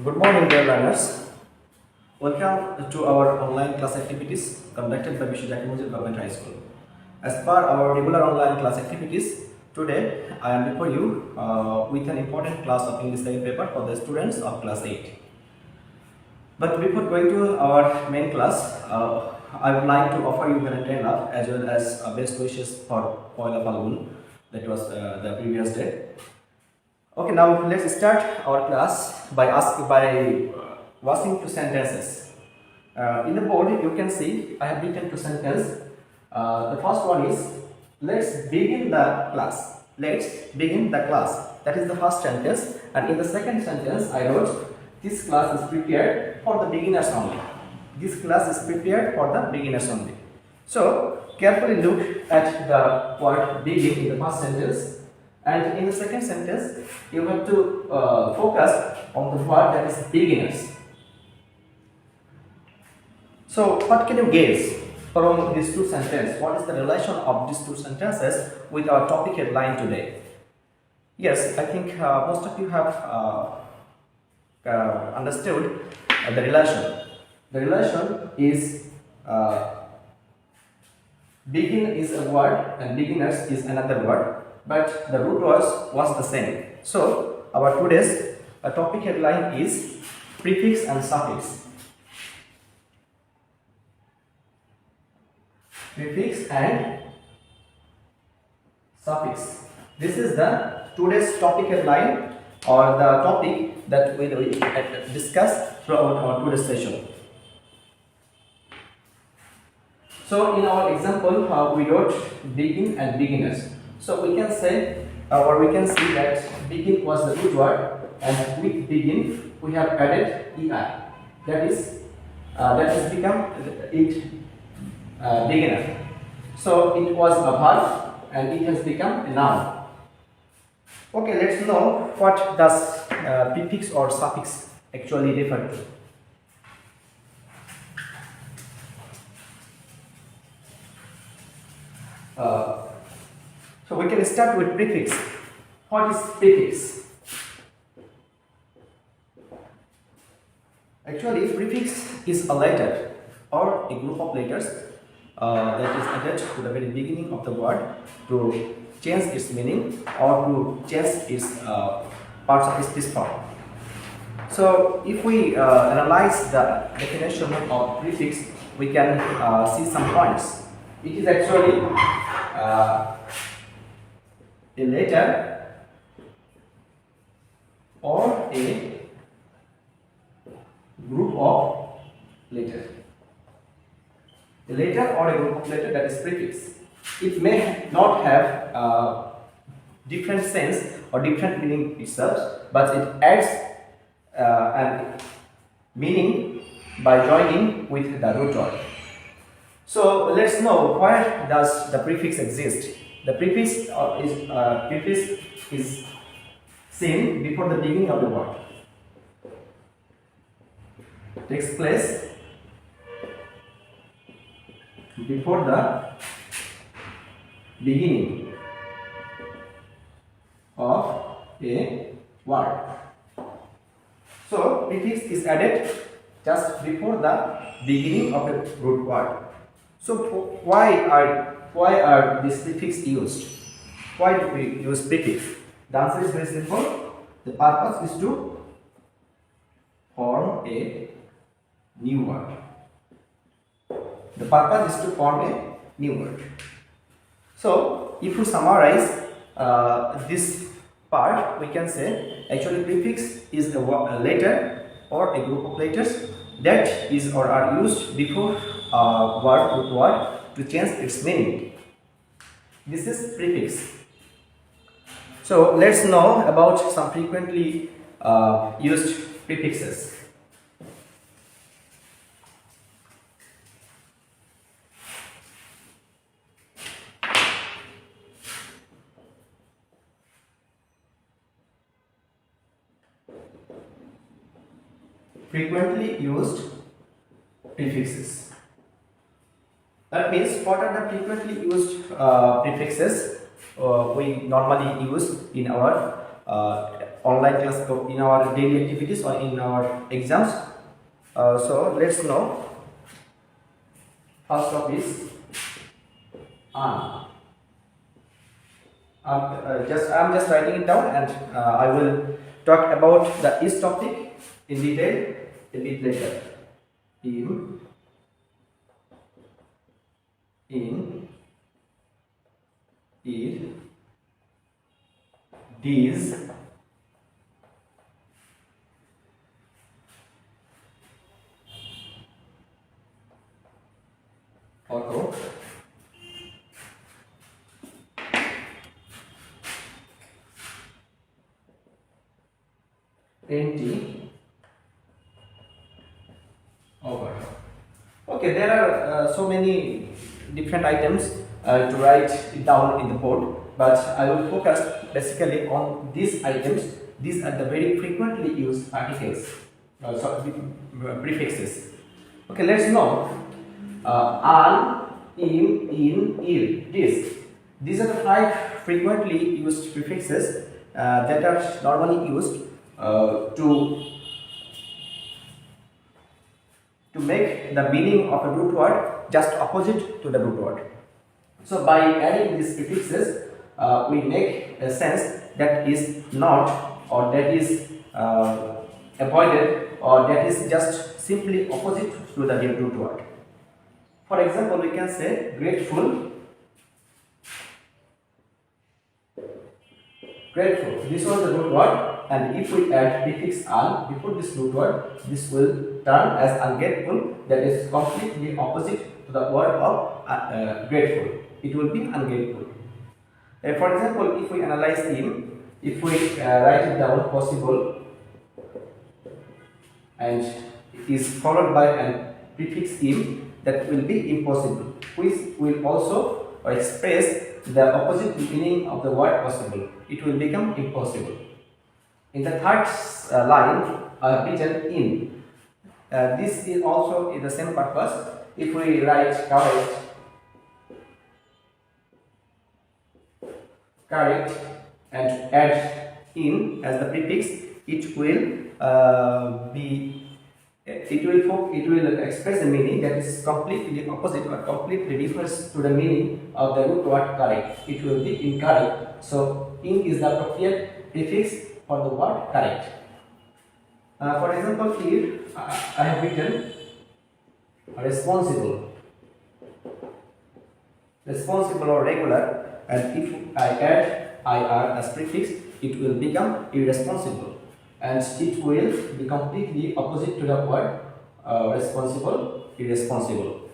Good morning, dear learners. Welcome to our online class activities conducted by Bishop Jakimuji Government High School. As per our regular online class activities, today I am before you with an important class of English second paper for the students of class 8. But before going to our main class, I would like to offer you Valentine love as well as best wishes for Poila Falgun, that was the previous day. Okay, now let's start our class by watching two sentences. In the board, you can see I have written two sentences. The first one is, let's begin the class. Let's begin the class. That is the first sentence. And in the second sentence, I wrote, this class is prepared for the beginners only. This class is prepared for the beginners only. So, carefully look at the word begin in the first sentence. And in the second sentence, you have to focus on the word that is beginners. So, what can you guess from these two sentences? What is the relation of these two sentences with our topic headline today? Yes, I think most of you have understood the relation. The relation is begin is a word and beginners is another word, but the root was the same. So our today's topic headline is prefix and suffix. Prefix and suffix. This is the today's topic headline or the topic that we will discuss throughout our today's session. So in our example, we wrote begin and beginners. So we can say, or we can see that begin was the root word, and with begin we have added ei. That has become it beginner. So it was a verb and it has become a noun. Okay, let's know what does prefix or suffix actually refer to. So we can start with prefix. What is prefix? Actually, prefix is a letter or a group of letters that is added to the very beginning of the word to change its meaning or to change its parts of its speech form. So if we analyze the definition of prefix, we can see some points. It is actually a letter or a group of letters. A letter or a group of letters, that is prefix. It may not have different sense or different meaning itself, but it adds an meaning by joining with the root word. So let's know, where does the prefix exist? The prefix is seen before the beginning of the word. It takes place before the beginning of a word. So prefix is added just before the beginning of the root word. So why are these prefix used? Why do we use prefix? The answer is very simple. The purpose is to form a new word. The purpose is to form a new word. So if we summarize this part, we can say actually prefix is a letter or a group of letters that is or are used before word root word to change its meaning. This is prefix. So let's know about some frequently used prefixes. Frequently used prefixes. That means what are the frequently used prefixes we normally use in our online class, in our daily activities or in our exams. So let's know. First of is an. I'm just writing it down, and I will talk about the is topic in detail a bit later. In, it, these, auto, NT, over. Okay, there are so many different items to write it down in the board, but I will focus basically on these items. These are the very frequently used articles, prefixes. Okay, let's know an, in, ir, this. These are the 5 frequently used prefixes that are normally used to make the meaning of a root word just opposite to the root word. So by adding these prefixes, we make a sense that is not, or that is avoided, or that is just simply opposite to the root word. For example, we can say grateful. Grateful. This was the root word, and if we add prefix an before this root word, this will turn as ungrateful. That is completely opposite to the word of grateful. It will be ungrateful. For example, if we analyze him, if we write it down possible, and it is followed by a prefix im, that will be impossible, which will also express the opposite meaning of the word possible. It will become impossible. In the third line, written in. This is also the same purpose. If we write correct and add in as the prefix, it will express the meaning that is completely opposite or completely refers to the meaning of the root word correct. It will be incorrect. So in is the appropriate prefix for the word correct. For example, here I have written responsible or regular, and if I add ir as prefix, it will become irresponsible, and it will be completely opposite to the word responsible, irresponsible.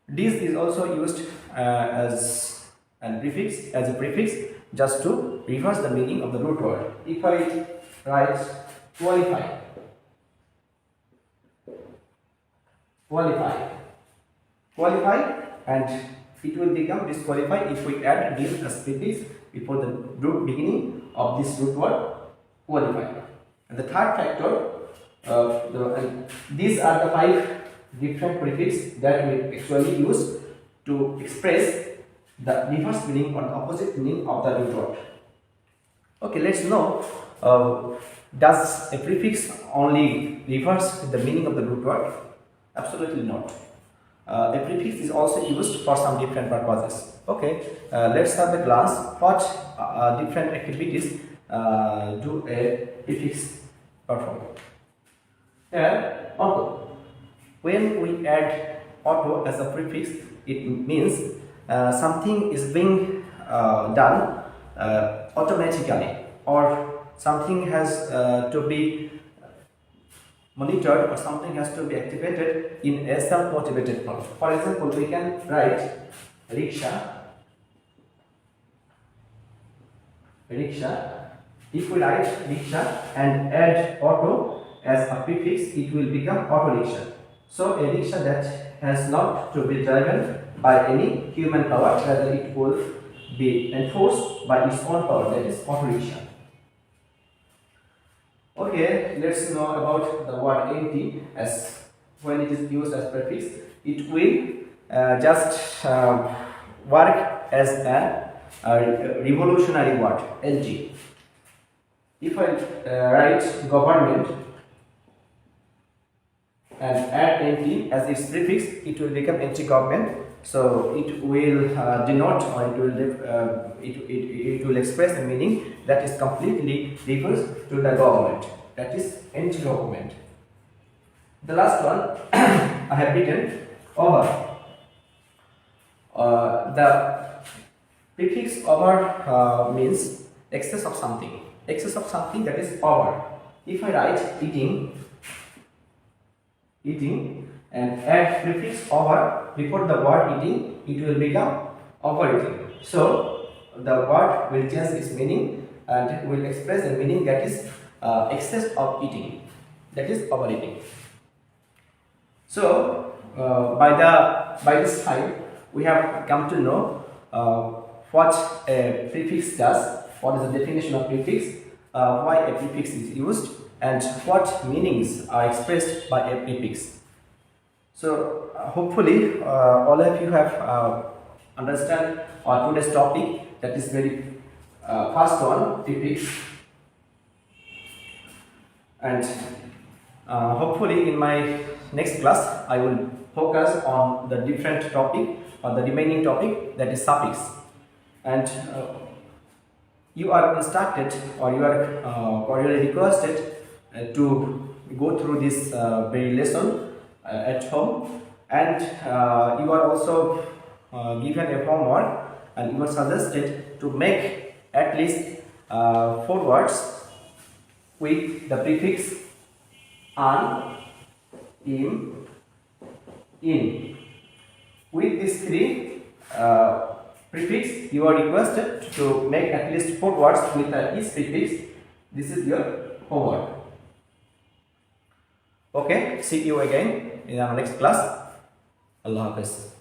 This is also used as a prefix just to reverse the meaning of the root word. If I write qualify, and it will become disqualified if we add this as prefix before the root beginning of this root word qualify. And the third factor, these are the 5 different prefixes that we actually use to express the reverse meaning or the opposite meaning of the root word. Okay, let's know, does a prefix only reverse the meaning of the root word? Absolutely not. A prefix is also used for some different purposes. Okay, let's have a glance what different activities do a prefix perform. Here, auto. When we add auto as a prefix, it means something is being done automatically, or something has to be monitored, or something has to be activated in a self-motivated form. For example, we can write rickshaw. If we write rickshaw and add auto as a prefix, it will become auto rickshaw. So a rickshaw that has not to be driven by any human power, rather it will be enforced by its own power, that is auto rickshaw. Okay, let's know about the word empty. As when it is used as prefix, it will just work as a revolutionary word, empty. If I write government and add nt as its prefix, it will become nt government. So it will denote, or it will express a meaning that is completely refers to the government. That is nt government. The last one I have written over. The prefix over means excess of something. Excess of something, that is over. If I write eating and add prefix over before the word eating, it will become overeating. So the word will change its meaning and will express a meaning that is excess of eating, that is overeating. So by this time we have come to know what a prefix does, what is the definition of prefix, why a prefix is used, and what meanings are expressed by a prefix. So hopefully all of you have understand today's topic, that is very first one, prefix, and hopefully in my next class I will focus on the different topic or the remaining topic, that is suffix. And you are instructed, or you are cordially requested to go through this very lesson at home, and you are also given a homework, and you are suggested to make at least 4 words with the prefix an, im, in. With these 3 prefix, you are requested to make at least 4 words with each prefix. This is your homework. Okay, see you again in our next class. Allah Hafiz.